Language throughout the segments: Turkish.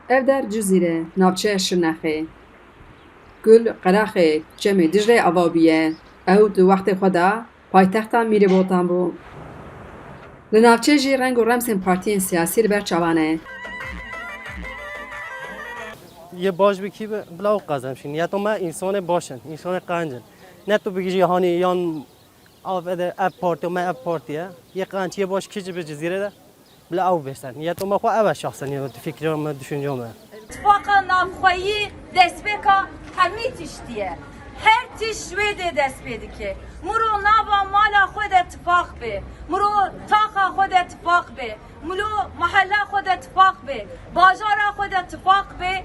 ev der Cizîre navçeya Şirnexê. Gul qeraxê çemê Diclê avabiye. Ew di wextê xwe de paytexta Mîrîbotan bû. Li navçeyê jî reng û remsên partiyên siyasî li ber çavan e. یه باش بکی بلاو قزم شین یا تو ما انسان باشن انسان قنجن نه تو بگی جهانی یان آف اپ پارتی و ما اپ پارتیه یه قنچی باش کیچ به جزیره ده بلا او بستن یا تو ما خو اول شخصا یا فکرم düşüncem اتفاقا نامخوایی دست بکا همی تشتیه هر تشوی ده دست بیدی که مرو نابا مالا خود اتفاق به مرو تاقا خود اتفاق به مرو محله خود اتفاق به بازارا خود اتفاق به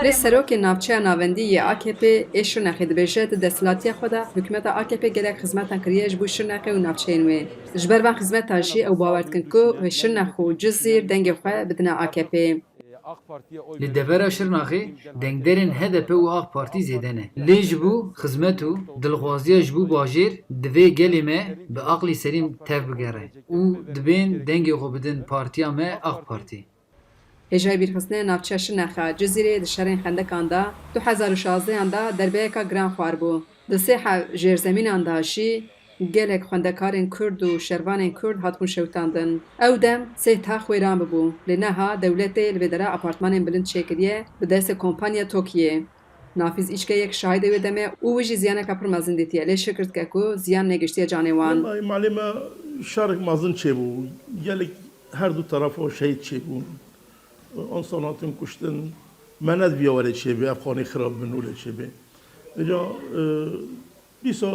Li serokê navçeya navendî yê AKP ê Şirnexê dibêje di desthilatiya xwe de hikûmeta AKP gelek xizmetan kiriye ji bo Şirnexê û navçeyên wê. Ji ber van xizmetan jî ew bawer dikin ku wê Şirnex û Cizîr dengê xwe bidine AKP'yê. Li devera Şirnexê dengderên HDP û AK Partî zêde ne. Lê ji bo xizmet û dilxwaziya ji bo bajêr di vê gelê me bi aqlî serîn tev bigere û dibên dengê xwe bidin partiya me AK Partî. Hêjayê bîrxistinê navçeya Şirnexa Cizîrê di şerên xendekan de 2016yan de derbeyeka giran xwar bû. Di sê hev jêrzemînan de jî gelek xwendekarên Kurd û şervanên Kurd hatbûn şewitandin. Ew dem sê tax wêran bibû. Lê neha dewletê li vê dere apartmanên bilind çêkiriye bi destê kompanya Tokyoyê. Nafîz îşkeyek şahîdê wê demê û wî jî ziyaneka pir mezin dîtiye. Lê şikir dike ku ziyan negihiştiye canê wan. Malê me şarek mezin çêbû. Gelek her du tarafa şehîd çêbûn. آن سالاتم کشتن من از بیاوره چه به افغانی خراب بنوله چه به اینجا بیسا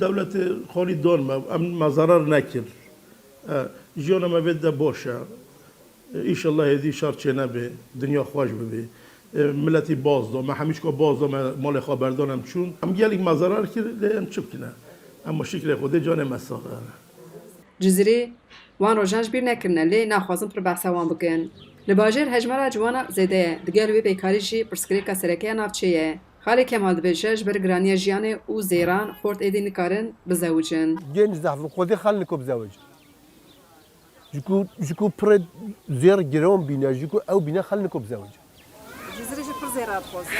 دولت خالی دان ما ضرر نکر جیان ما بده باشه ایشالله هدی شر چه نبه دنیا خوش ببه ملتی باز دا ما همیشه که باز دا مال خبردارم چون هم گلیک ما ضرر کرده هم چوب کنه اما شکل خوده جان مساقه Cizîrê wan rojan ji bîr nekirine lê naxwazin pir behsa wan bikin. Li bajêr hejmara ciwana zêde ye, digel wê bêkarî jî pirsgirêka serekeya navçeyê ye. Xalê Kemal dibêje ji ber giraniya jiyanê û zêran xort êdî nikarin bizewicin. Genç zehfin xwedê xel niko bizewicin. Ji ku pir zêr giran bîne, ji ku ew bîne xel niko bizewicin. Cizîrê jî pir zêra dixwaze.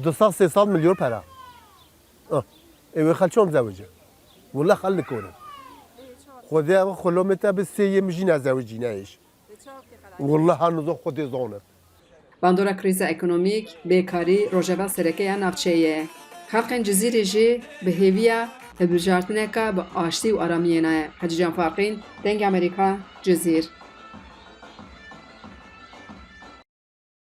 200-300 milyon para. Ew xel çom bizewicin. Wala xel nikorin. Xwedê ew xulometa bi sêyê min jî nezewicîne hêj. والله هنوز خودی زانه. Bandora krîza ekonomîk, bêkarî, rojeva serekeya navçeyê ye. Xelkên Cizîrê jî bi hêviya hilbijartineka bi aştî û aramiyê ne ye. Hacı Can Faqîn, Dengê Amerîka, Cizîr.